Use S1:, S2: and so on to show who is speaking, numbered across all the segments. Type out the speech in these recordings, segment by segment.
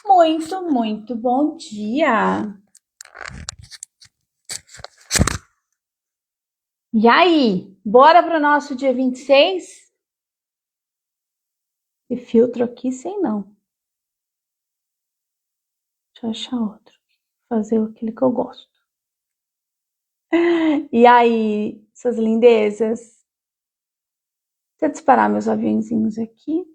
S1: Muito, muito bom dia! E aí, bora para o nosso dia 26? Esse filtro aqui, sei não. Deixa eu achar outro. Fazer aquilo que eu gosto. E aí, suas lindezas? Deixa eu disparar meus aviãozinhos aqui.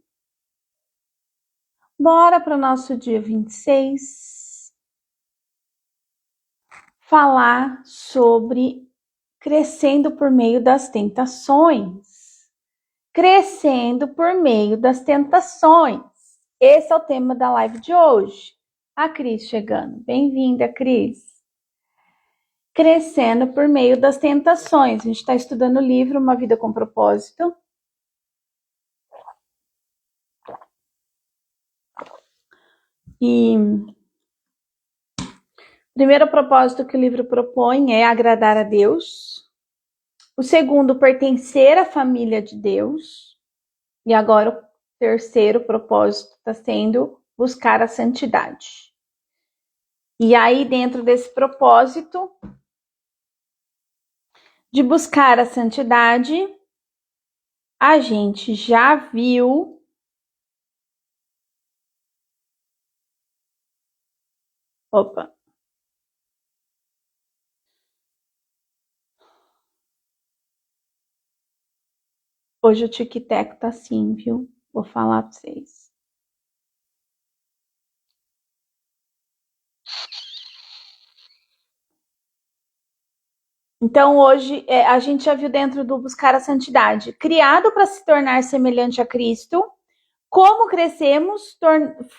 S1: Bora para o nosso dia 26. Falar sobre crescendo por meio das tentações. Crescendo por meio das tentações. Esse é o tema da live de hoje. A Cris chegando. Bem-vinda, Cris. Crescendo por meio das tentações. A gente está estudando o livro Uma Vida com Propósito. E o primeiro propósito que o livro propõe é agradar a Deus. O segundo, pertencer à família de Deus. E agora o terceiro propósito está sendo buscar a santidade. E aí, dentro desse propósito de buscar a santidade, a gente já viu Hoje o tic-tac tá assim, viu? Vou falar pra vocês. Então, hoje, a gente já viu dentro do Buscar a Santidade, criado para se tornar semelhante a Cristo, como crescemos,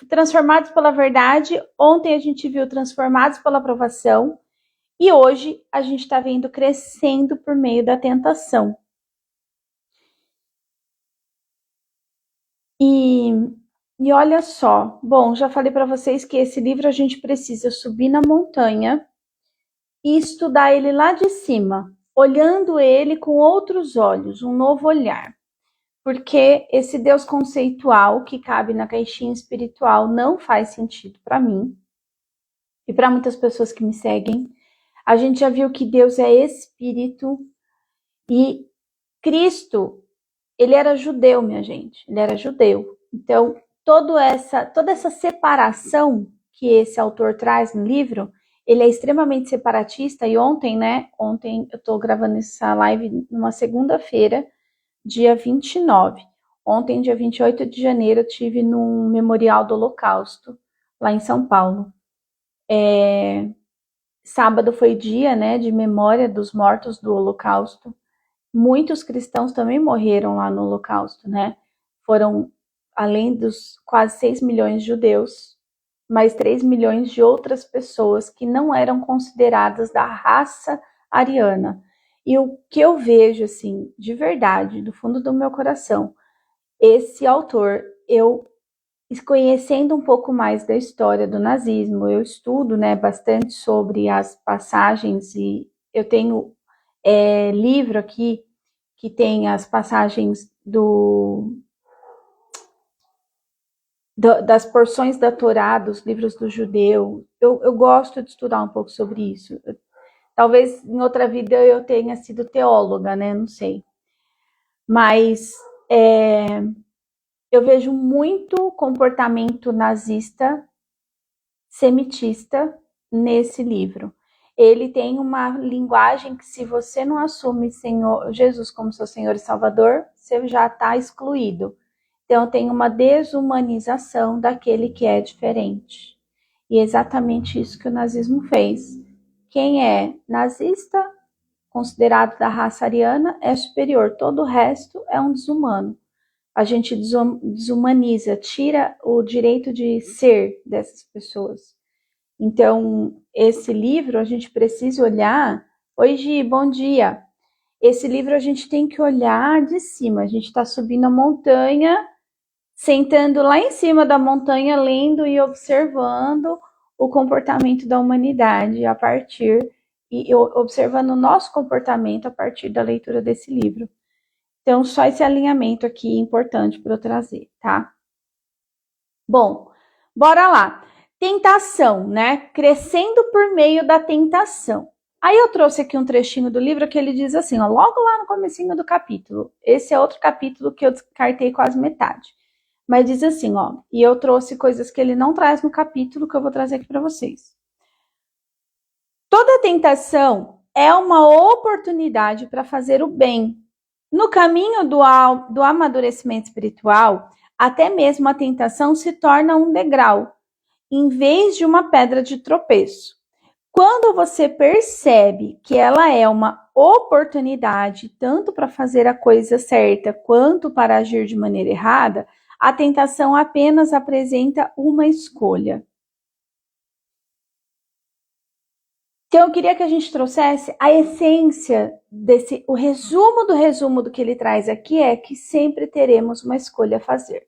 S1: transformados pela verdade. Ontem a gente viu transformados pela aprovação, e hoje a gente está vendo crescendo por meio da tentação. E olha só, bom, já falei para vocês que esse livro a gente precisa subir na montanha e estudar ele lá de cima, olhando ele com outros olhos, um novo olhar. Porque esse Deus conceitual que cabe na caixinha espiritual não faz sentido para mim e para muitas pessoas que me seguem. A gente já viu que Deus é espírito e Cristo, ele era judeu, minha gente, ele era judeu. Então, toda essa separação que esse autor traz no livro, ele é extremamente separatista. E ontem eu tô gravando essa live numa segunda-feira, dia 29. Ontem, dia 28 de janeiro, eu tive num memorial do Holocausto, lá em São Paulo. Sábado foi dia, de memória dos mortos do Holocausto. Muitos cristãos também morreram lá no Holocausto, Foram, além dos quase 6 milhões de judeus, mais 3 milhões de outras pessoas que não eram consideradas da raça ariana. E o que eu vejo, assim, de verdade, do fundo do meu coração, esse autor, eu conhecendo um pouco mais da história do nazismo, eu estudo, bastante sobre as passagens, e eu tenho livro aqui que tem as passagens das porções da Torá, dos livros do judeu. Eu gosto de estudar um pouco sobre isso. Talvez em outra vida eu tenha sido teóloga, não sei. Mas eu vejo muito comportamento nazista, semitista nesse livro. Ele tem uma linguagem que, se você não assume Jesus como seu Senhor e Salvador, você já está excluído. Então, tem uma desumanização daquele que é diferente. E é exatamente isso que o nazismo fez. Quem é nazista, considerado da raça ariana, é superior. Todo o resto é um desumano. A gente desumaniza, tira o direito de ser dessas pessoas. Então, esse livro a gente precisa olhar. Oi, Gi, bom dia. Esse livro a gente tem que olhar de cima. A gente está subindo a montanha, sentando lá em cima da montanha, lendo e observando o comportamento da humanidade e observando o nosso comportamento a partir da leitura desse livro. Então, só esse alinhamento aqui é importante para eu trazer, tá? Bom, bora lá. tentação, né? Crescendo por meio da tentação. Aí eu trouxe aqui um trechinho do livro que ele diz assim, ó, logo lá no comecinho do capítulo. Esse é outro capítulo que eu descartei quase metade. Mas diz assim, ó, e eu trouxe coisas que ele não traz no capítulo que eu vou trazer aqui para vocês. Toda tentação é uma oportunidade para fazer o bem. No caminho do amadurecimento espiritual, até mesmo a tentação se torna um degrau, em vez de uma pedra de tropeço. Quando você percebe que ela é uma oportunidade tanto para fazer a coisa certa quanto para agir de maneira errada, a tentação apenas apresenta uma escolha. Então eu queria que a gente trouxesse a essência o resumo do que ele traz aqui é que sempre teremos uma escolha a fazer.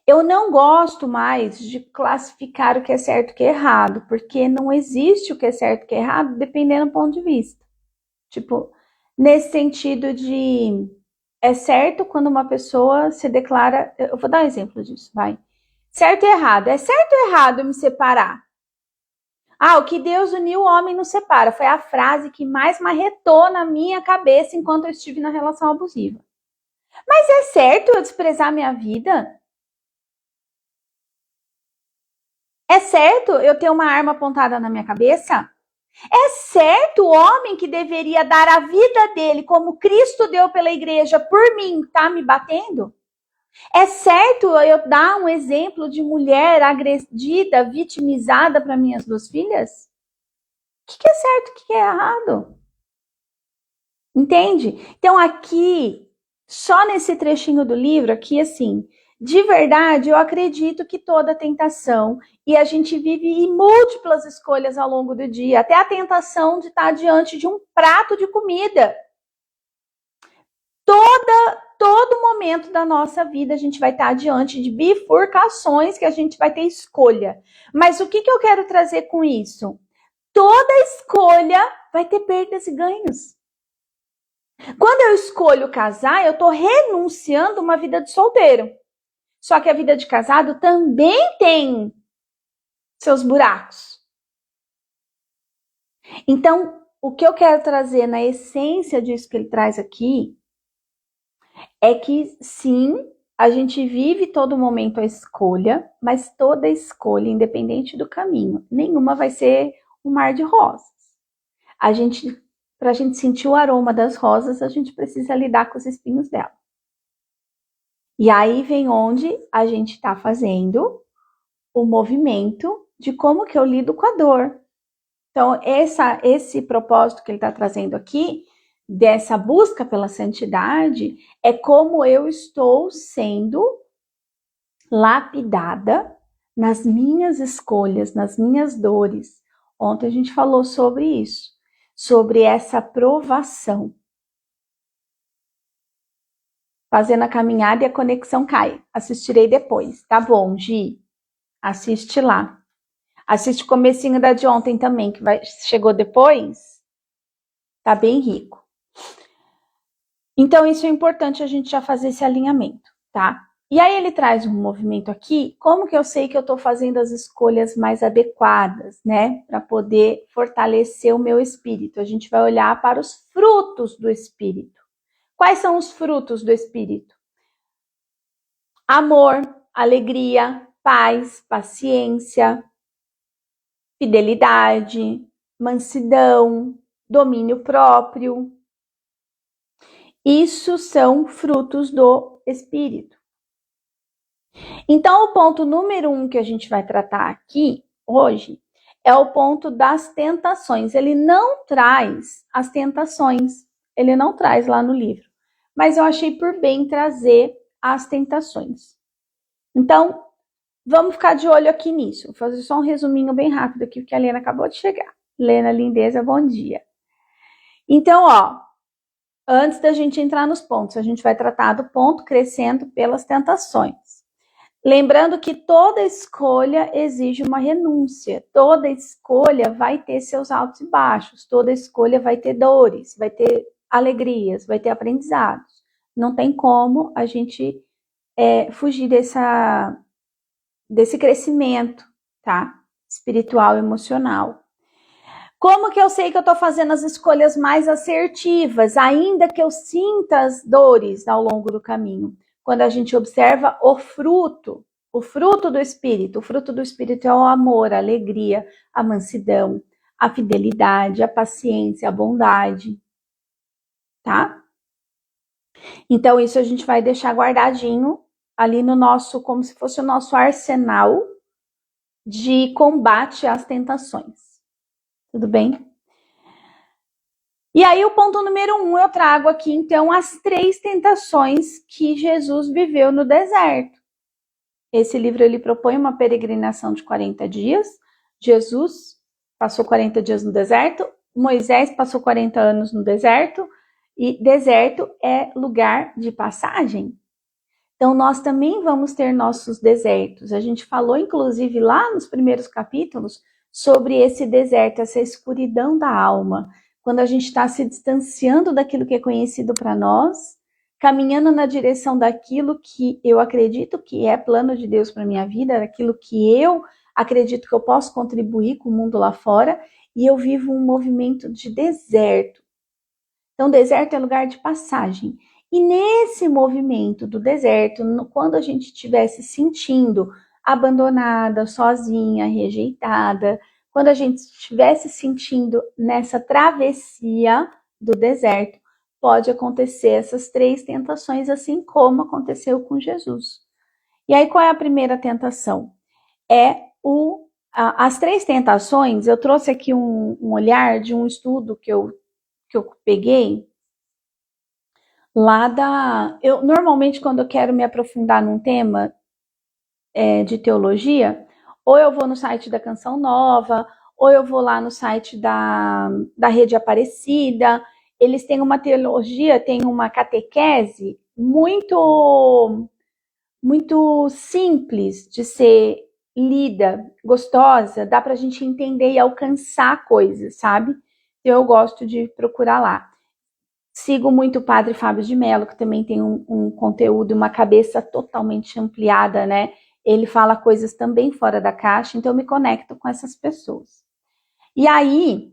S1: Eu não gosto mais de classificar o que é certo e o que é errado, porque não existe o que é certo e o que é errado, dependendo do ponto de vista. Tipo, nesse sentido de é certo quando uma pessoa se declara, eu vou dar um exemplo disso, vai. Certo e errado. É certo ou errado eu me separar? Ah, o que Deus uniu, o homem não separa. Foi a frase que mais marretou na minha cabeça enquanto eu estive na relação abusiva. Mas é certo eu desprezar minha vida? É certo eu ter uma arma apontada na minha cabeça? É certo o homem que deveria dar a vida dele como Cristo deu pela igreja por mim, tá me batendo? É certo eu dar um exemplo de mulher agredida, vitimizada para minhas duas filhas? O que é certo, o que é errado? Entende? Então aqui, só nesse trechinho do livro, aqui assim, de verdade, eu acredito que toda tentação, e a gente vive em múltiplas escolhas ao longo do dia, até a tentação de estar diante de um prato de comida. Todo momento da nossa vida a gente vai estar diante de bifurcações que a gente vai ter escolha. Mas o que eu quero trazer com isso? Toda escolha vai ter perdas e ganhos. Quando eu escolho casar, eu estou renunciando a uma vida de solteiro. Só que a vida de casado também tem seus buracos. Então, o que eu quero trazer na essência disso que ele traz aqui é que sim, a gente vive todo momento a escolha, mas toda escolha, independente do caminho, nenhuma vai ser um mar de rosas. Para a gente sentir o aroma das rosas, a gente precisa lidar com os espinhos dela. E aí vem onde a gente está fazendo o movimento de como que eu lido com a dor. Então, esse propósito que ele está trazendo aqui, dessa busca pela santidade, é como eu estou sendo lapidada nas minhas escolhas, nas minhas dores. Ontem a gente falou sobre isso, sobre essa provação. Fazendo a caminhada e a conexão cai. Assistirei depois. Tá bom, Gi? Assiste lá. Assiste o comecinho da de ontem também, que chegou depois. Tá bem rico. Então, isso é importante a gente já fazer esse alinhamento, tá? E aí ele traz um movimento aqui, como que eu sei que eu tô fazendo as escolhas mais adequadas, né? Para poder fortalecer o meu espírito. A gente vai olhar para os frutos do espírito. Quais são os frutos do espírito? Amor, alegria, paz, paciência, fidelidade, mansidão, domínio próprio. Isso são frutos do espírito. Então, o ponto número 1 que a gente vai tratar aqui hoje é o ponto das tentações. Ele não traz as tentações, ele não traz lá no livro, mas eu achei por bem trazer as tentações. Então, vamos ficar de olho aqui nisso. Vou fazer só um resuminho bem rápido aqui, porque a Lena acabou de chegar. Lena Lindeza, bom dia. Então, ó, antes da gente entrar nos pontos, a gente vai tratar do ponto crescendo pelas tentações. Lembrando que toda escolha exige uma renúncia, toda escolha vai ter seus altos e baixos, toda escolha vai ter dores, vai ter alegrias, vai ter aprendizados. Não tem como a gente fugir desse crescimento, tá? Espiritual e emocional. Como que eu sei que eu estou fazendo as escolhas mais assertivas, ainda que eu sinta as dores ao longo do caminho? Quando a gente observa o fruto do Espírito. O fruto do Espírito é o amor, a alegria, a mansidão, a fidelidade, a paciência, a bondade, tá? Então, isso a gente vai deixar guardadinho ali no nosso, como se fosse o nosso arsenal de combate às tentações. Tudo bem? E aí, o ponto número 1, eu trago aqui, então, as 3 tentações que Jesus viveu no deserto. Esse livro, ele propõe uma peregrinação de 40 dias. Jesus passou 40 dias no deserto. Moisés passou 40 anos no deserto. E deserto é lugar de passagem. Então, nós também vamos ter nossos desertos. A gente falou, inclusive, lá nos primeiros capítulos, sobre esse deserto, essa escuridão da alma. Quando a gente está se distanciando daquilo que é conhecido para nós, caminhando na direção daquilo que eu acredito que é plano de Deus para minha vida, daquilo que eu acredito que eu posso contribuir com o mundo lá fora, e eu vivo um movimento de deserto. Então, deserto é lugar de passagem. E nesse movimento do deserto, quando a gente estiver se sentindo abandonada, sozinha, rejeitada, quando a gente estiver se sentindo nessa travessia do deserto, pode acontecer essas 3 tentações, assim como aconteceu com Jesus. E aí, qual é a primeira tentação? As 3 tentações, eu trouxe aqui um olhar de um estudo que eu peguei lá eu normalmente, quando eu quero me aprofundar num tema de teologia, ou eu vou no site da Canção Nova, ou eu vou lá no site da Rede Aparecida. Eles têm uma teologia, têm uma catequese muito, muito simples de ser lida, gostosa, dá pra gente entender e alcançar coisas, sabe? Então, eu gosto de procurar lá. Sigo muito o Padre Fábio de Mello, que também tem um conteúdo, uma cabeça totalmente ampliada, né? Ele fala coisas também fora da caixa, então eu me conecto com essas pessoas. E aí,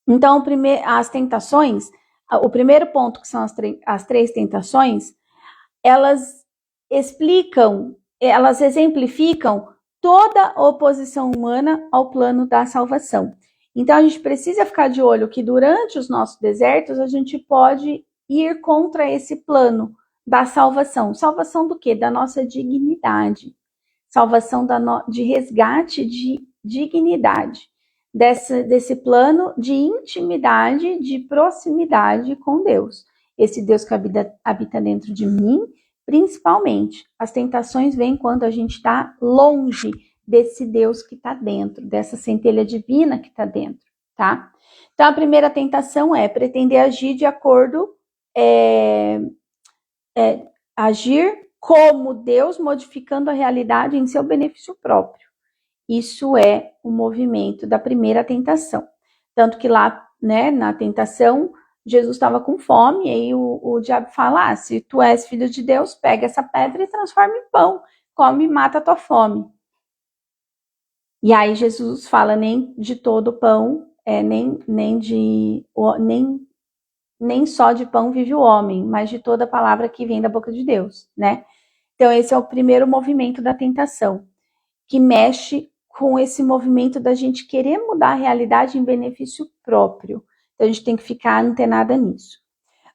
S1: então, as tentações, o primeiro ponto, que são as 3 tentações, elas exemplificam toda a oposição humana ao plano da salvação. Então, a gente precisa ficar de olho que durante os nossos desertos, a gente pode ir contra esse plano da salvação. Salvação do quê? Da nossa dignidade. Salvação de resgate de dignidade. Desse plano de intimidade, de proximidade com Deus. Esse Deus que habita dentro de mim, principalmente. As tentações vêm quando a gente está longe desse Deus que está dentro, dessa centelha divina que está dentro, tá? Então, a primeira tentação é pretender agir de acordo, agir como Deus, modificando a realidade em seu benefício próprio. Isso é o movimento da primeira tentação. Tanto que lá, né, na tentação, Jesus estava com fome, e aí o diabo fala, se tu és filho de Deus, pega essa pedra e transforma em pão, come e mata a tua fome. E aí Jesus fala, nem de todo pão, nem só de pão vive o homem, mas de toda palavra que vem da boca de Deus, né? Então esse é o primeiro movimento da tentação, que mexe com esse movimento da gente querer mudar a realidade em benefício próprio. Então a gente tem que ficar antenada nisso.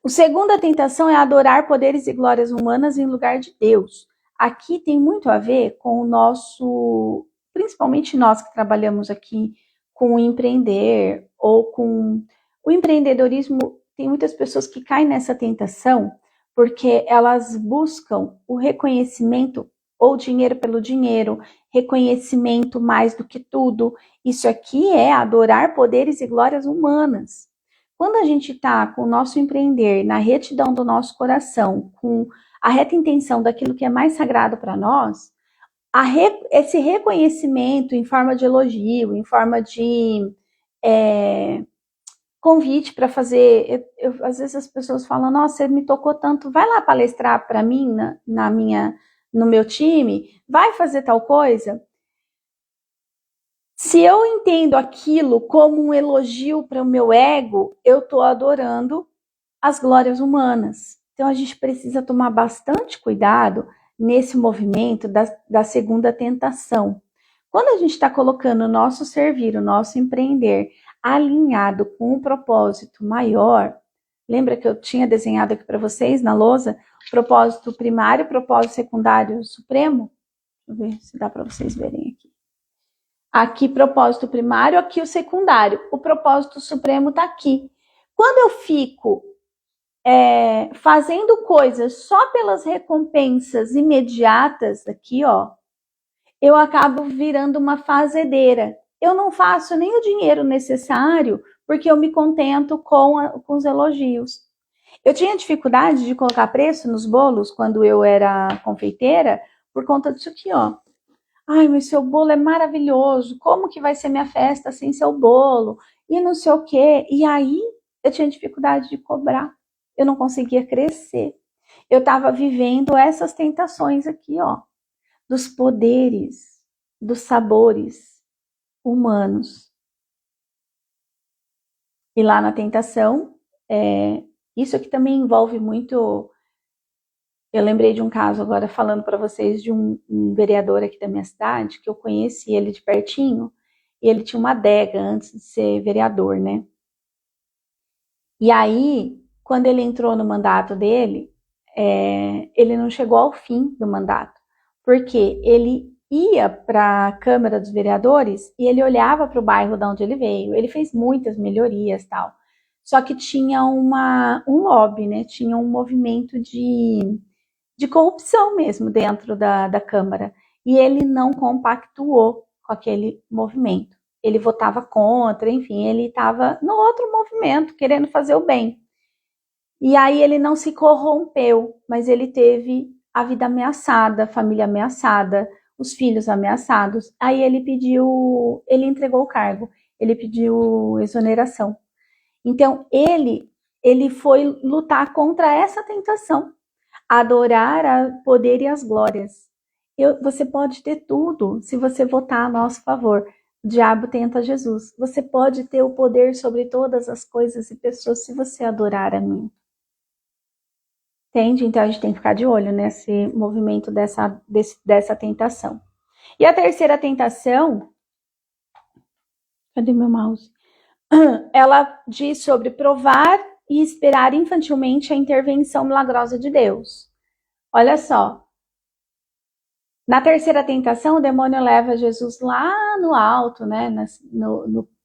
S1: A segunda tentação é adorar poderes e glórias humanas em lugar de Deus. Aqui tem muito a ver com o nosso, principalmente nós que trabalhamos aqui com o empreender ou com o empreendedorismo. Tem muitas pessoas que caem nessa tentação porque elas buscam o reconhecimento ou dinheiro pelo dinheiro, reconhecimento mais do que tudo. Isso aqui é adorar poderes e glórias humanas. Quando a gente está com o nosso empreender na retidão do nosso coração, com a reta intenção daquilo que é mais sagrado para nós, esse reconhecimento em forma de elogio, em forma de convite para fazer. Às vezes as pessoas falam, nossa, você me tocou tanto, vai lá palestrar para mim no meu time, vai fazer tal coisa. Se eu entendo aquilo como um elogio para o meu ego, eu estou adorando as glórias humanas. Então a gente precisa tomar bastante cuidado nesse movimento da segunda tentação. Quando a gente está colocando o nosso servir, o nosso empreender alinhado com um propósito maior, lembra que eu tinha desenhado aqui para vocês na lousa, propósito primário, propósito secundário supremo? Deixa eu ver se dá para vocês verem aqui. Aqui propósito primário, aqui o secundário. O propósito supremo está aqui. Quando eu fico fazendo coisas só pelas recompensas imediatas aqui, ó, eu acabo virando uma fazedeira. Eu não faço nem o dinheiro necessário porque eu me contento com os elogios. Eu tinha dificuldade de colocar preço nos bolos quando eu era confeiteira por conta disso aqui, ó. Ai, mas seu bolo é maravilhoso. Como que vai ser minha festa sem seu bolo? E não sei o quê. E aí eu tinha dificuldade de cobrar. Eu não conseguia crescer. Eu estava vivendo essas tentações aqui, ó, dos poderes, dos sabores humanos. E lá na tentação, isso aqui também envolve muito. Eu lembrei de um caso agora falando para vocês de um vereador aqui da minha cidade, que eu conheci ele de pertinho, e ele tinha uma adega antes de ser vereador, né? E aí, quando ele entrou no mandato dele, ele não chegou ao fim do mandato, porque ele ia para a Câmara dos Vereadores e ele olhava para o bairro de onde ele veio. Ele fez muitas melhorias, tal. Só que tinha um lobby, né? Tinha um movimento de corrupção mesmo dentro da Câmara. E ele não compactuou com aquele movimento. Ele votava contra, enfim, ele estava no outro movimento, querendo fazer o bem. E aí ele não se corrompeu, mas ele teve a vida ameaçada, a família ameaçada, os filhos ameaçados. Aí ele entregou o cargo, ele pediu exoneração. Então ele foi lutar contra essa tentação, adorar o poder e as glórias. Você pode ter tudo se você votar a nosso favor. O diabo tenta Jesus. Você pode ter o poder sobre todas as coisas e pessoas se você adorar a mim. Entende? Então a gente tem que ficar de olho nesse movimento dessa tentação. E a terceira tentação, cadê meu mouse? Ela diz sobre provar e esperar infantilmente a intervenção milagrosa de Deus. Olha só. Na terceira tentação, o demônio leva Jesus lá no alto, né?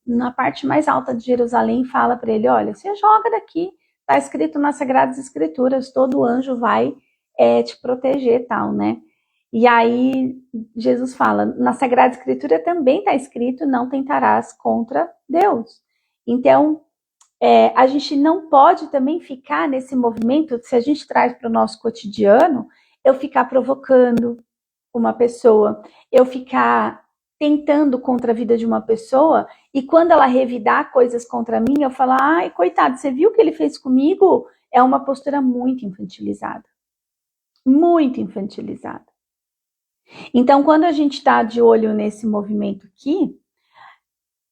S1: Na parte mais alta de Jerusalém, e fala para ele: olha, você joga daqui. Está escrito nas Sagradas Escrituras, todo anjo vai te proteger, tal, né? E aí Jesus fala, na Sagrada Escritura também está escrito, não tentarás contra Deus. Então, a gente não pode também ficar nesse movimento, se a gente traz para o nosso cotidiano, eu ficar provocando uma pessoa, eu ficar tentando contra a vida de uma pessoa, e quando ela revidar coisas contra mim, eu falo, ai, coitado, você viu o que ele fez comigo? É uma postura muito infantilizada. Muito infantilizada. Então, quando a gente está de olho nesse movimento aqui,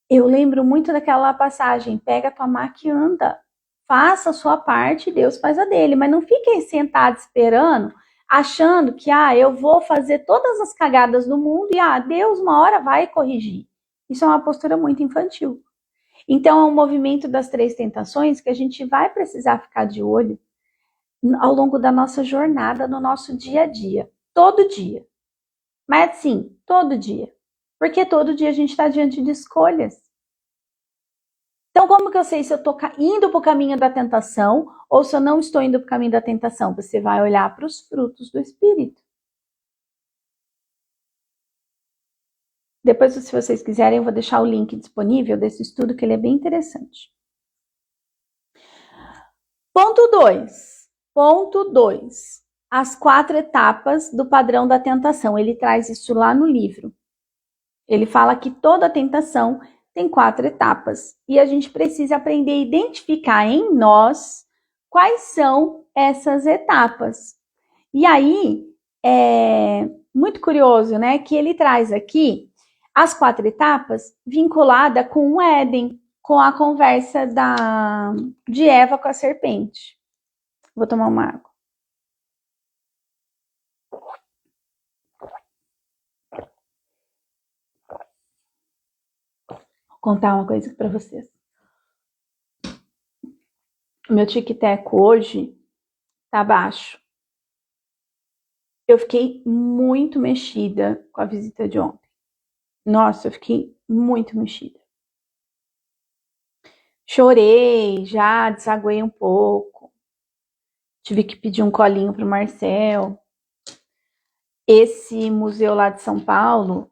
S1: eu lembro muito daquela passagem, pega a tua maca e anda. Faça a sua parte, Deus faz a dele, mas não fique aí sentado esperando, achando que eu vou fazer todas as cagadas do mundo e Deus uma hora vai corrigir. Isso é uma postura muito infantil. Então é um movimento das três tentações que a gente vai precisar ficar de olho ao longo da nossa jornada, no nosso dia a dia. Todo dia. Mas sim, todo dia. Porque todo dia a gente está diante de escolhas. Então, como que eu sei se eu estou indo para o caminho da tentação ou se eu não estou indo para o caminho da tentação? Você vai olhar para os frutos do Espírito. Depois, se vocês quiserem, eu vou deixar o link disponível desse estudo, que ele é bem interessante. Ponto 2. Ponto 2. As 4 etapas do padrão da tentação. Ele traz isso lá no livro. Ele fala que toda tentação tem 4 etapas. E a gente precisa aprender a identificar em nós quais são essas etapas. E aí, muito curioso, né? Que ele traz aqui as 4 etapas vinculada com o Éden, com a conversa de Eva com a serpente. Vou tomar uma água. Vou contar uma coisa para vocês. O meu tic-teco hoje tá baixo. Eu fiquei muito mexida com a visita de ontem. Nossa, eu fiquei muito mexida. Chorei, já desaguei um pouco. Tive que pedir um colinho pro Marcel. Esse museu lá de São Paulo,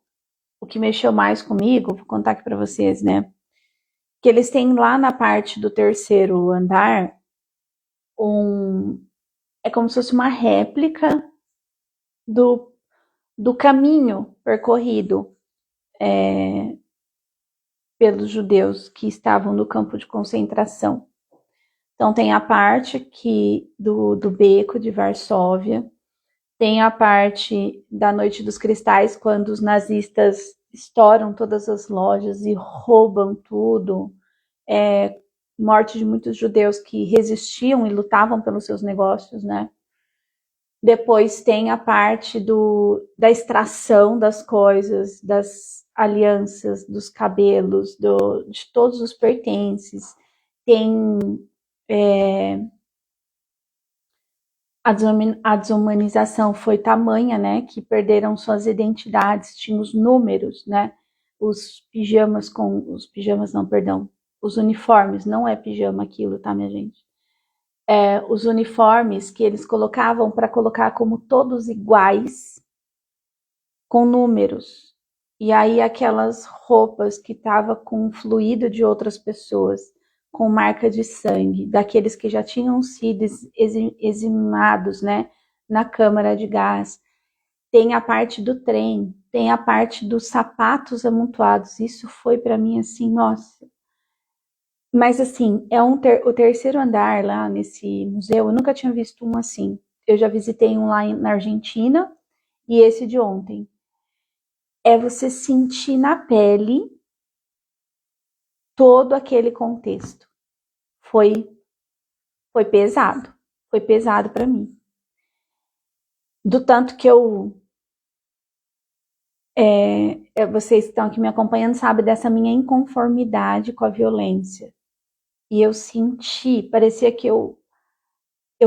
S1: o que mexeu mais comigo, vou contar aqui para vocês, né? Que eles têm lá na parte do 3º andar é como se fosse uma réplica do caminho percorrido pelos judeus que estavam no campo de concentração. Então tem a parte do beco de Varsóvia, tem a parte da Noite dos Cristais, quando os nazistas estouram todas as lojas e roubam tudo, morte de muitos judeus que resistiam e lutavam pelos seus negócios, né? Depois tem a parte da extração das coisas, das alianças, dos cabelos, de todos os pertences. Tem a desumanização foi tamanha, né, que perderam suas identidades, tinha os números, né, os uniformes, não é pijama aquilo, tá, minha gente? Os uniformes que eles colocavam para colocar como todos iguais, com números. E aí aquelas roupas que tava com fluido de outras pessoas, com marca de sangue, daqueles que já tinham sido eximados, né, na câmara de gás. Tem a parte do trem, tem a parte dos sapatos amontoados. Isso foi para mim assim, nossa. Mas assim, o 3º andar lá nesse museu, eu nunca tinha visto um assim. Eu já visitei um lá na Argentina e esse de ontem. É você sentir na pele todo aquele contexto. Foi pesado para mim. Do tanto que vocês que estão aqui me acompanhando sabem dessa minha inconformidade com a violência. E eu senti, parecia que eu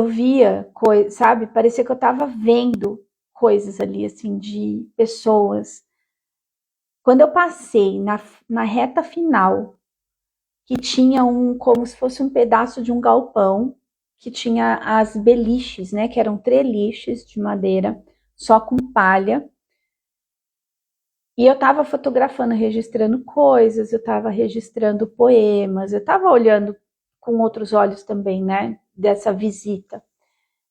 S1: via coisas, sabe? Parecia que eu estava vendo coisas ali, assim, de pessoas. Quando eu passei na reta final, que tinha como se fosse um pedaço de um galpão, que tinha as beliches, né, que eram treliches de madeira, só com palha. E eu estava fotografando, registrando coisas, eu estava registrando poemas, eu estava olhando com outros olhos também, né, dessa visita.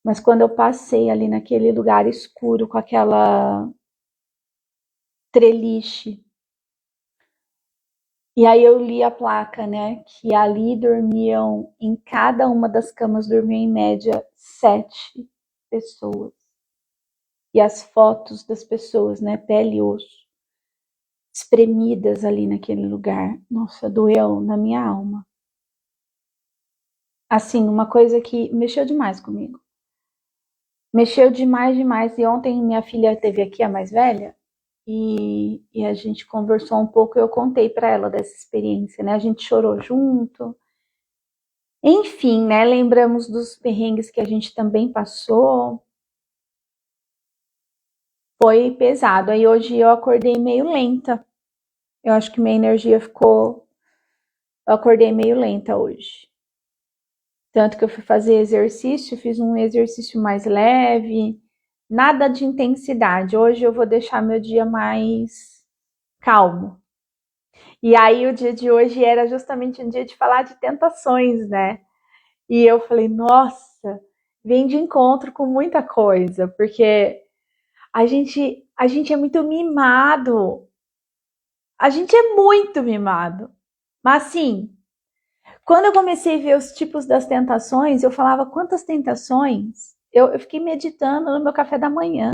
S1: Mas quando eu passei ali naquele lugar escuro, com aquela treliche, e aí eu li a placa, né, que ali dormiam, em cada uma das camas dormiam em média 7 pessoas. E as fotos das pessoas, né, pele e osso, espremidas ali naquele lugar. Nossa, doeu na minha alma. Assim, uma coisa que mexeu demais comigo. Mexeu demais. E ontem minha filha esteve aqui, a mais velha, e a gente conversou um pouco e eu contei para ela dessa experiência, né? A gente chorou junto. Enfim, né? Lembramos dos perrengues que a gente também passou. Foi pesado. Aí hoje eu acordei meio lenta. Eu acho que minha energia ficou... Eu acordei meio lenta hoje. Tanto que eu fui fazer exercício, fiz um exercício mais leve, nada de intensidade. Hoje eu vou deixar meu dia mais calmo. E aí o dia de hoje era justamente um dia de falar de tentações, né? E eu falei, nossa, vem de encontro com muita coisa, porque a gente é muito mimado. A gente é muito mimado. Mas assim, quando eu comecei a ver os tipos das tentações, eu falava quantas tentações. Eu fiquei meditando no meu café da manhã.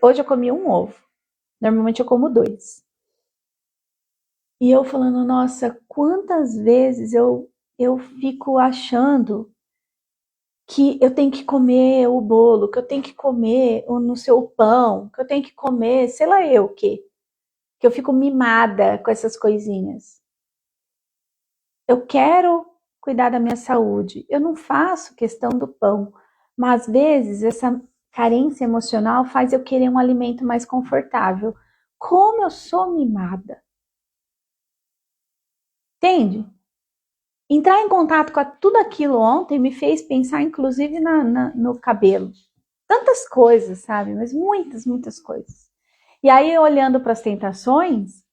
S1: Hoje eu comi um ovo. Normalmente eu como 2. E eu falando, nossa, quantas vezes eu fico achando que eu tenho que comer o bolo, que eu tenho que comer o no seu pão, que eu tenho que comer, sei lá eu o quê. Que eu fico mimada com essas coisinhas. Eu quero cuidar da minha saúde. Eu não faço questão do pão, mas às vezes essa carência emocional faz eu querer um alimento mais confortável. Como eu sou mimada. Entende? Entrar em contato com tudo aquilo ontem me fez pensar, inclusive, no cabelo. Tantas coisas, sabe? Mas muitas, muitas coisas. E aí, olhando para as tentações,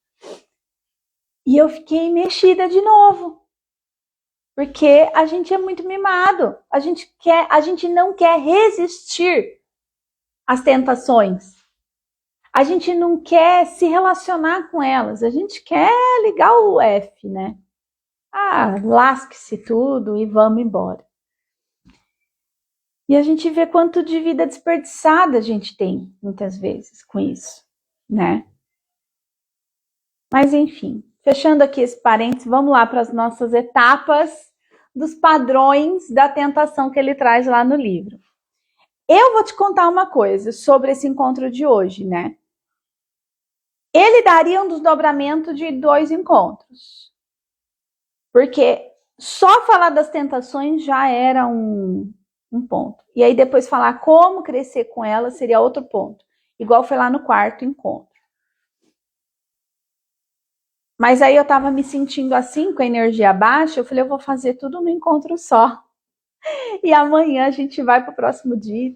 S1: e eu fiquei mexida de novo. Porque a gente é muito mimado. A gente não quer resistir às tentações. A gente não quer se relacionar com elas. A gente quer ligar o F, né? Ah, lasque-se tudo e vamos embora. E a gente vê quanto de vida desperdiçada a gente tem, muitas vezes, com isso, né? Mas, enfim, fechando aqui esse parênteses, vamos lá para as nossas etapas dos padrões da tentação que ele traz lá no livro. Eu vou te contar uma coisa sobre esse encontro de hoje, né? Ele daria um desdobramento de 2 encontros. Porque só falar das tentações já era um ponto. E aí depois falar como crescer com ela seria outro ponto. Igual foi lá no 4º encontro. Mas aí eu tava me sentindo assim, com a energia baixa, eu falei, eu vou fazer tudo no encontro só. E amanhã a gente vai para o próximo dia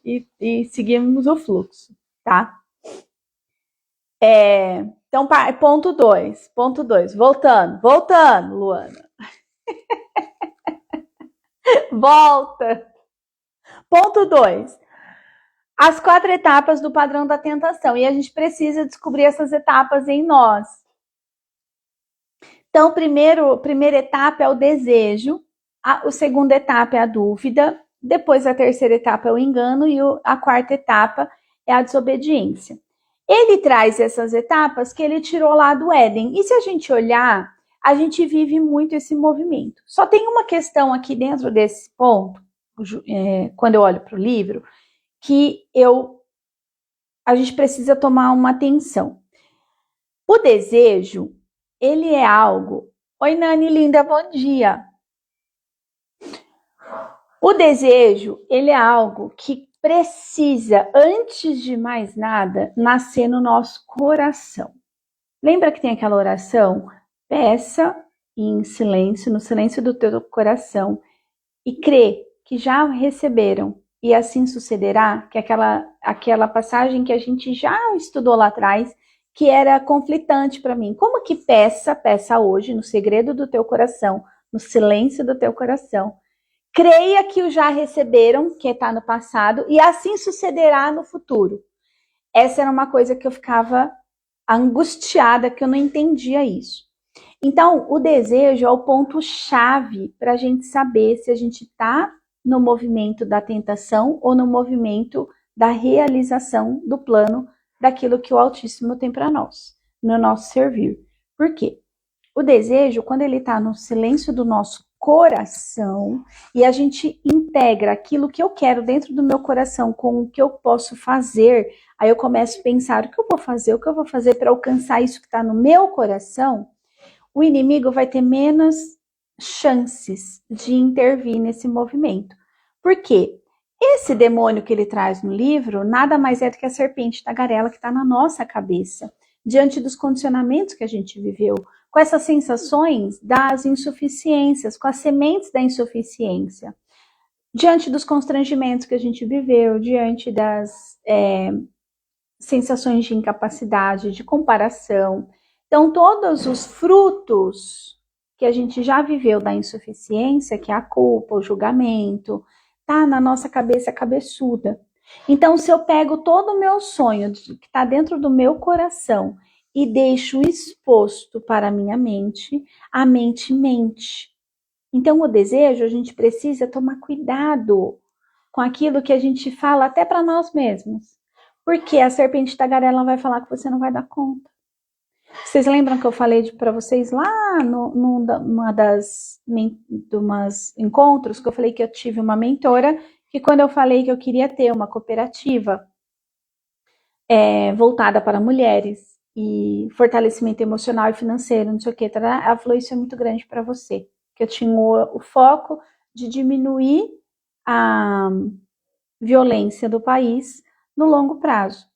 S1: e seguimos o fluxo, tá? Então, ponto 2. Ponto 2. Voltando, Luana. Volta. Ponto 2. As 4 etapas do padrão da tentação. E a gente precisa descobrir essas etapas em nós. Então, primeira etapa é o desejo. A segunda etapa é a dúvida. Depois, a terceira etapa é o engano. E a quarta etapa é a desobediência. Ele traz essas etapas que ele tirou lá do Éden. E se a gente olhar, a gente vive muito esse movimento. Só tem uma questão aqui dentro desse ponto, quando eu olho para o livro, que a gente precisa tomar uma atenção. O desejo, ele é algo... Oi, Nani, linda, bom dia. O desejo, ele é algo que precisa, antes de mais nada, nascer no nosso coração. Lembra que tem aquela oração? Peça em silêncio, no silêncio do teu coração, e crê que já receberam, e assim sucederá, que é aquela passagem que a gente já estudou lá atrás, que era conflitante para mim. Como que peça hoje, no segredo do teu coração, no silêncio do teu coração, creia que o já receberam, que está no passado, e assim sucederá no futuro. Essa era uma coisa que eu ficava angustiada, que eu não entendia isso. Então, o desejo é o ponto-chave para a gente saber se a gente está no movimento da tentação ou no movimento da realização do plano daquilo que o Altíssimo tem para nós, no nosso servir. Por quê? O desejo, quando ele está no silêncio do nosso coração e a gente integra aquilo que eu quero dentro do meu coração com o que eu posso fazer, aí eu começo a pensar o que eu vou fazer para alcançar isso que está no meu coração, o inimigo vai ter menos chances de intervir nesse movimento. Por quê? Esse demônio que ele traz no livro nada mais é do que a serpente tagarela que está na nossa cabeça, diante dos condicionamentos que a gente viveu, com essas sensações das insuficiências, com as sementes da insuficiência, diante dos constrangimentos que a gente viveu, diante das sensações de incapacidade, de comparação. Então, todos os frutos que a gente já viveu da insuficiência, que é a culpa, o julgamento, tá na nossa cabeça cabeçuda. Então, se eu pego todo o meu sonho que está dentro do meu coração e deixo exposto para a minha mente, a mente mente. Então, o desejo, a gente precisa tomar cuidado com aquilo que a gente fala até para nós mesmos. Porque a serpente tagarela vai falar que você não vai dar conta. Vocês lembram que eu falei para vocês lá numa das encontros, que eu falei que eu tive uma mentora, que quando eu falei que eu queria ter uma cooperativa voltada para mulheres e fortalecimento emocional e financeiro, não sei o que, ela falou, isso é muito grande para você. Que eu tinha o foco de diminuir a violência do país no longo prazo.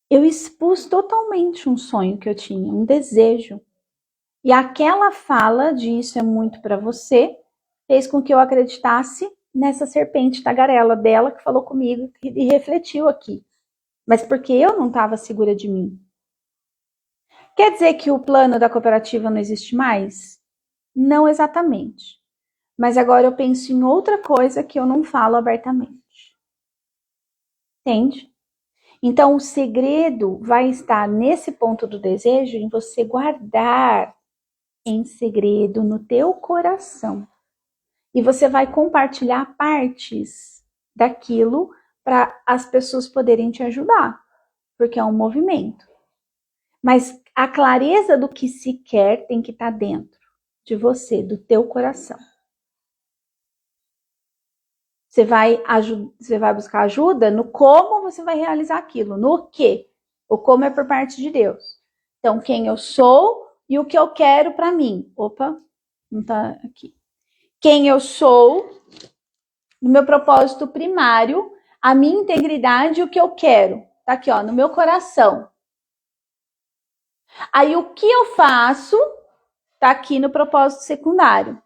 S1: Eu expus totalmente um sonho que eu tinha, um desejo. E aquela fala de isso é muito para você, fez com que eu acreditasse nessa serpente tagarela dela que falou comigo e refletiu aqui. Mas porque eu não estava segura de mim. Quer dizer que o plano da cooperativa não existe mais? Não exatamente. Mas agora eu penso em outra coisa que eu não falo abertamente. Entende? Então, o segredo vai estar nesse ponto do desejo, em você guardar em segredo no teu coração. E você vai compartilhar partes daquilo para as pessoas poderem te ajudar, porque é um movimento. Mas a clareza do que se quer tem que estar dentro de você, do teu coração. Você vai buscar ajuda no como você vai realizar aquilo, no que. O como é por parte de Deus. Então, quem eu sou e o que eu quero para mim. Opa, não tá aqui. Quem eu sou, no meu propósito primário, a minha integridade e o que eu quero. Tá aqui, ó, no meu coração. Aí, o que eu faço, tá aqui no propósito secundário.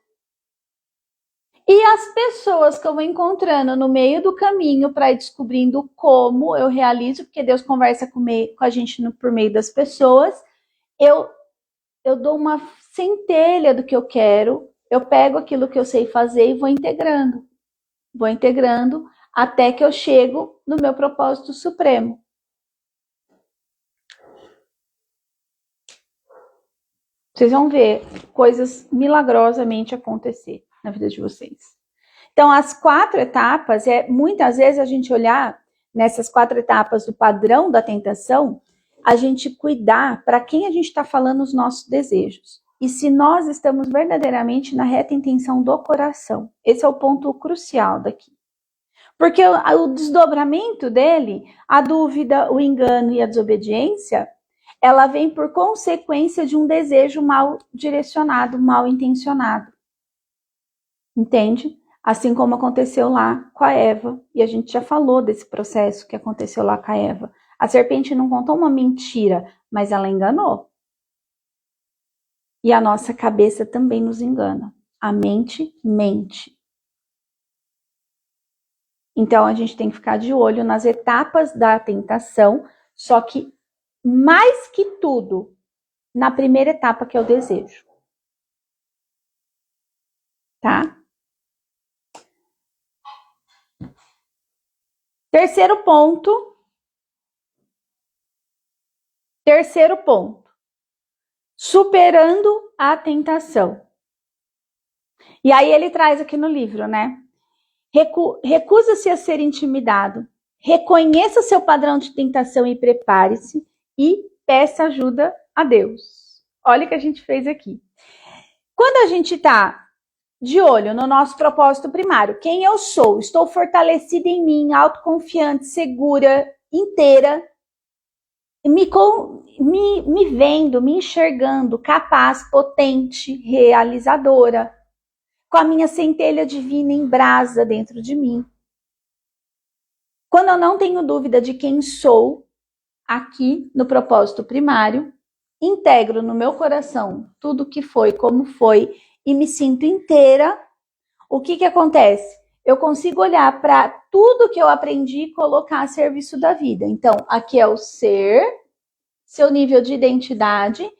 S1: E as pessoas que eu vou encontrando no meio do caminho para ir descobrindo como eu realizo, porque Deus conversa com a gente por meio das pessoas, eu dou uma centelha do que eu quero, eu pego aquilo que eu sei fazer e vou integrando. Vou integrando até que eu chego no meu propósito supremo. Vocês vão ver coisas milagrosamente acontecer na vida de vocês. Então, as 4 etapas, muitas vezes a gente olhar nessas 4 etapas do padrão da tentação, a gente cuidar para quem a gente está falando os nossos desejos. E se nós estamos verdadeiramente na reta intenção do coração. Esse é o ponto crucial daqui. Porque o desdobramento dele, a dúvida, o engano e a desobediência, ela vem por consequência de um desejo mal direcionado, mal intencionado. Entende? Assim como aconteceu lá com a Eva. E a gente já falou desse processo que aconteceu lá com a Eva. A serpente não contou uma mentira, mas ela enganou. E a nossa cabeça também nos engana. A mente mente. Então, a gente tem que ficar de olho nas etapas da tentação, só que, mais que tudo, na primeira etapa, que é o desejo. Tá? Terceiro ponto. Superando a tentação. E aí ele traz aqui no livro, né? Recusa-se a ser intimidado, reconheça seu padrão de tentação e prepare-se e peça ajuda a Deus. Olha o que a gente fez aqui. Quando a gente está de olho no nosso propósito primário, quem eu sou, estou fortalecida em mim, autoconfiante, segura, inteira, me vendo, me enxergando, capaz, potente, realizadora, com a minha centelha divina em brasa dentro de mim. Quando eu não tenho dúvida de quem sou, aqui no propósito primário, integro no meu coração tudo que foi, como foi, e me sinto inteira, o que acontece? Eu consigo olhar para tudo que eu aprendi e colocar a serviço da vida. Então, aqui é o ser, seu nível de identidade,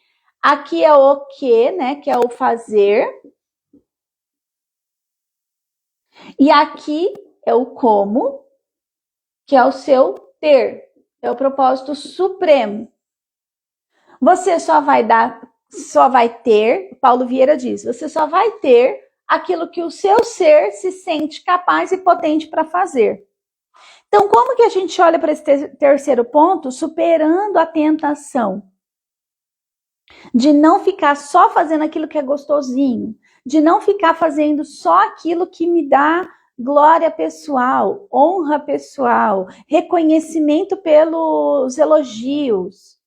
S1: aqui é o que, né, que é o fazer, e aqui é o como, que é o seu ter, é o propósito supremo. Você só vai ter, Paulo Vieira diz, você só vai ter aquilo que o seu ser se sente capaz e potente para fazer. Então, como que a gente olha para esse terceiro ponto? Superando a tentação de não ficar só fazendo aquilo que é gostosinho, de não ficar fazendo só aquilo que me dá glória pessoal, honra pessoal, reconhecimento pelos elogios.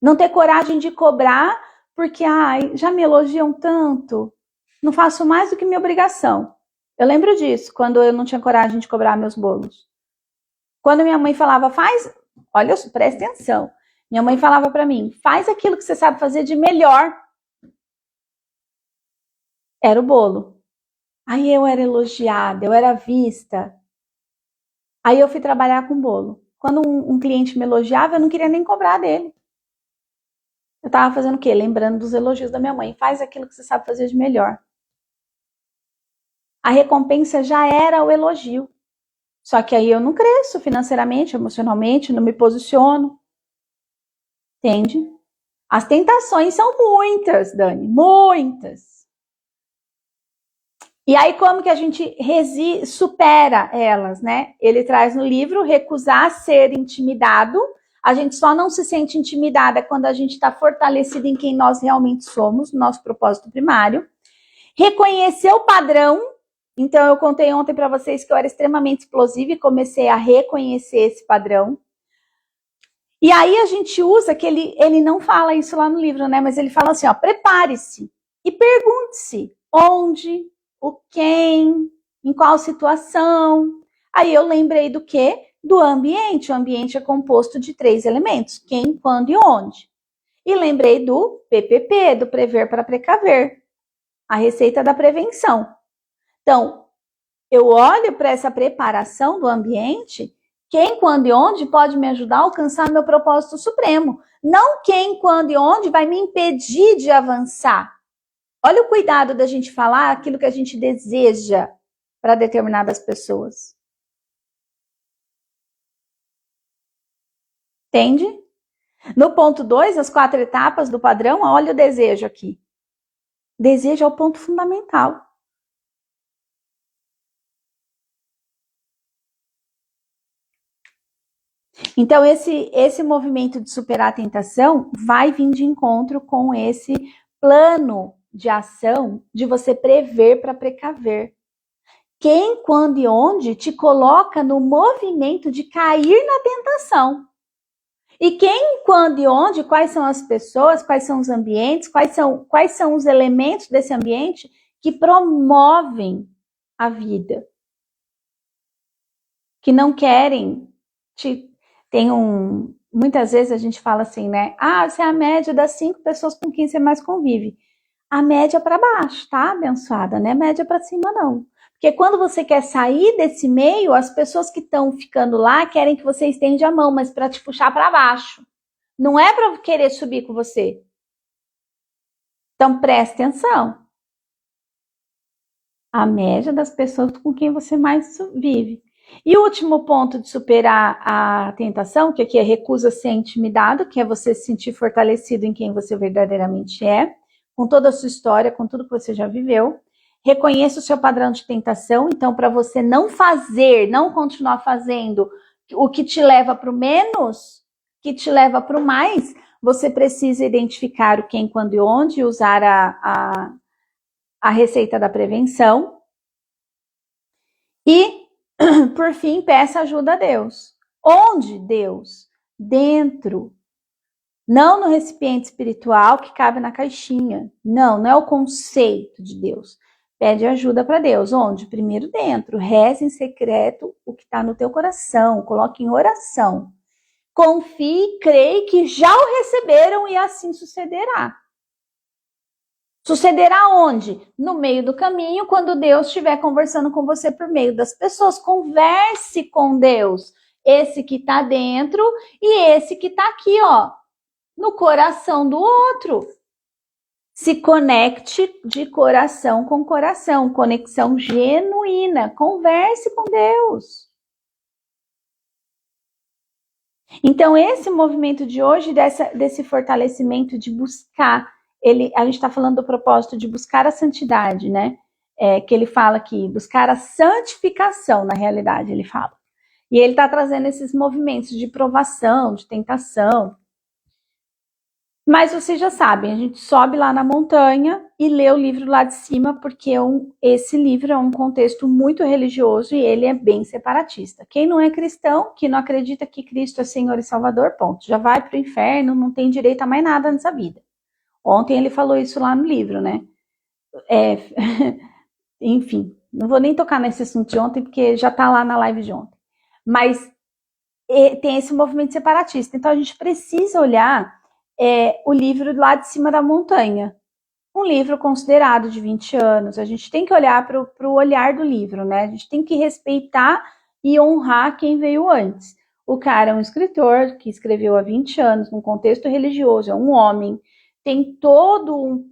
S1: Não ter coragem de cobrar porque já me elogiam tanto, não faço mais do que minha obrigação. Eu lembro disso, quando eu não tinha coragem de cobrar meus bolos. Quando minha mãe falava, olha, presta atenção. Minha mãe falava para mim, faz aquilo que você sabe fazer de melhor. Era o bolo. Aí eu era elogiada, eu era vista. Aí eu fui trabalhar com bolo. Quando um cliente me elogiava, eu não queria nem cobrar dele. Eu tava fazendo o quê? Lembrando dos elogios da minha mãe. Faz aquilo que você sabe fazer de melhor. A recompensa já era o elogio. Só que aí eu não cresço financeiramente, emocionalmente, não me posiciono. Entende? As tentações são muitas, Dani, muitas. E aí como que a gente supera elas, né? Ele traz no livro recusar ser intimidado. A gente só não se sente intimidada quando a gente está fortalecido em quem nós realmente somos, no nosso propósito primário. Reconhecer o padrão. Então eu contei ontem para vocês que eu era extremamente explosiva e comecei a reconhecer esse padrão. E aí a gente usa que ele não fala isso lá no livro, né? Mas ele fala assim, ó, prepare-se e pergunte-se onde, o quem, em qual situação. Aí eu lembrei do quê? Do ambiente. O ambiente é composto de 3 elementos, quem, quando e onde. E lembrei do PPP, do prever para precaver, a receita da prevenção. Então, eu olho para essa preparação do ambiente, quem, quando e onde pode me ajudar a alcançar meu propósito supremo. Não quem, quando e onde vai me impedir de avançar. Olha o cuidado da gente falar aquilo que a gente deseja para determinadas pessoas. Entende? No ponto 2, as 4 etapas do padrão, olha o desejo aqui. Desejo é o ponto fundamental. Então, esse movimento de superar a tentação vai vir de encontro com esse plano de ação de você prever para precaver. Quem, quando e onde te coloca no movimento de cair na tentação. E quem, quando e onde, quais são as pessoas, quais são os ambientes, quais são os elementos desse ambiente que promovem a vida. Que não querem muitas vezes a gente fala assim, né? Você é a média das 5 pessoas com quem você mais convive. A média para baixo, tá, abençoada? Não é média para cima, não. Porque quando você quer sair desse meio, as pessoas que estão ficando lá querem que você estende a mão, mas para te puxar para baixo. Não é para querer subir com você. Então, preste atenção. A média das pessoas com quem você mais vive. E o último ponto de superar a tentação, que aqui é recusa ser intimidado, que é você se sentir fortalecido em quem você verdadeiramente é, com toda a sua história, com tudo que você já viveu. Reconheça o seu padrão de tentação, então para você não continuar fazendo o que te leva para o menos, que te leva para o mais, você precisa identificar o quem, quando e onde e usar a receita da prevenção. E, por fim, peça ajuda a Deus. Onde, Deus? Dentro. Não no recipiente espiritual que cabe na caixinha. Não é o conceito de Deus. Pede ajuda para Deus. Onde? Primeiro dentro. Reze em secreto o que está no teu coração. Coloque em oração. Confie, creia que já o receberam e assim sucederá. Sucederá onde? No meio do caminho, quando Deus estiver conversando com você por meio das pessoas. Converse com Deus. Esse que está dentro e esse que está aqui, ó, no coração do outro. Se conecte de coração com coração. Conexão genuína. Converse com Deus. Então, esse movimento de hoje, desse fortalecimento de buscar, a gente está falando do propósito de buscar a santidade, né? Que ele fala aqui, buscar a santificação, na realidade, ele fala. E ele está trazendo esses movimentos de provação, de tentação. Mas vocês já sabem, a gente sobe lá na montanha e lê o livro lá de cima, porque esse livro é um contexto muito religioso e ele é bem separatista. Quem não é cristão, que não acredita que Cristo é Senhor e Salvador, ponto. Já vai para o inferno, não tem direito a mais nada nessa vida. Ontem ele falou isso lá no livro, né? Enfim, não vou nem tocar nesse assunto de ontem, porque já está lá na live de ontem. Mas tem esse movimento separatista. Então a gente precisa olhar o livro lá de cima da montanha. Um livro considerado de 20 anos. A gente tem que olhar para o olhar do livro, né? A gente tem que respeitar e honrar quem veio antes. O cara é um escritor que escreveu há 20 anos, num contexto religioso, é um homem, tem todo um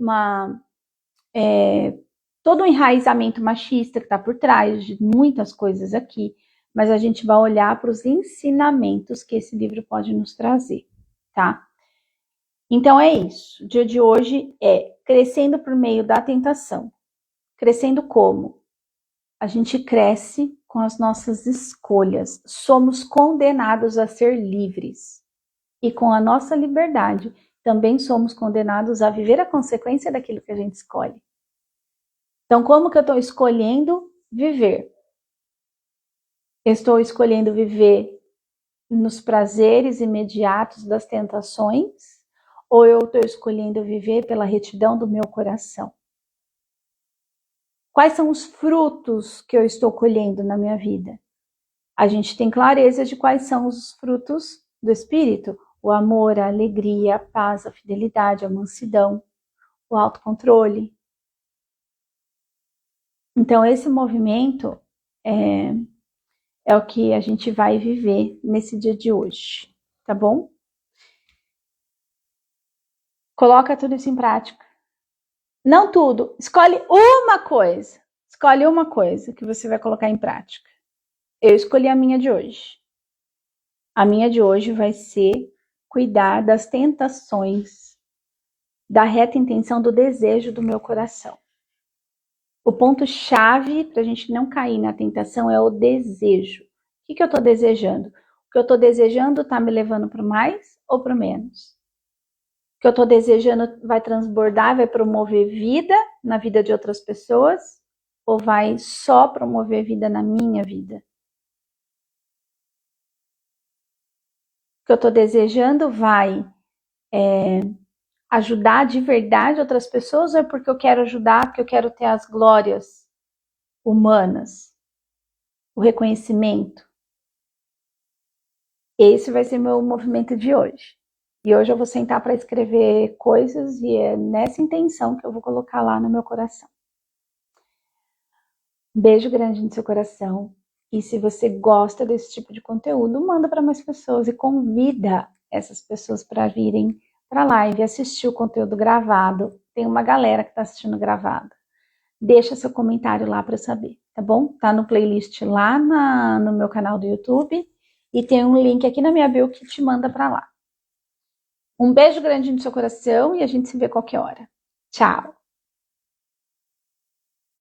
S1: enraizamento machista que está por trás de muitas coisas aqui, mas a gente vai olhar para os ensinamentos que esse livro pode nos trazer, tá? Então é isso. O dia de hoje é crescendo por meio da tentação. Crescendo como? A gente cresce com as nossas escolhas. Somos condenados a ser livres. E com a nossa liberdade, também somos condenados a viver a consequência daquilo que a gente escolhe. Então, como que eu estou escolhendo viver? Estou escolhendo viver nos prazeres imediatos das tentações? Ou eu estou escolhendo viver pela retidão do meu coração? Quais são os frutos que eu estou colhendo na minha vida? A gente tem clareza de quais são os frutos do Espírito: o amor, a alegria, a paz, a fidelidade, a mansidão, o autocontrole. Então, esse movimento é o que a gente vai viver nesse dia de hoje, tá bom? Coloca tudo isso em prática. Não tudo, escolhe uma coisa. Escolhe uma coisa que você vai colocar em prática. Eu escolhi a minha de hoje. A minha de hoje vai ser cuidar das tentações, da reta intenção do desejo do meu coração. O ponto-chave para a gente não cair na tentação é o desejo. O que eu estou desejando? O que eu estou desejando está me levando para o mais ou para o menos? O que eu estou desejando vai transbordar, vai promover vida na vida de outras pessoas? Ou vai só promover vida na minha vida? O que eu estou desejando vai ajudar de verdade outras pessoas, ou é porque eu quero ajudar, porque eu quero ter as glórias humanas, o reconhecimento? Esse vai ser meu movimento de hoje. E hoje eu vou sentar para escrever coisas e é nessa intenção que eu vou colocar lá no meu coração. Beijo grande no seu coração. E se você gosta desse tipo de conteúdo, manda para mais pessoas e convida essas pessoas para virem para a live, assistir o conteúdo gravado. Tem uma galera que está assistindo gravado. Deixa seu comentário lá para eu saber, tá bom? Tá no playlist lá no meu canal do YouTube e tem um link aqui na minha bio que te manda para lá. Um beijo grande no seu coração e a gente se vê qualquer hora. Tchau!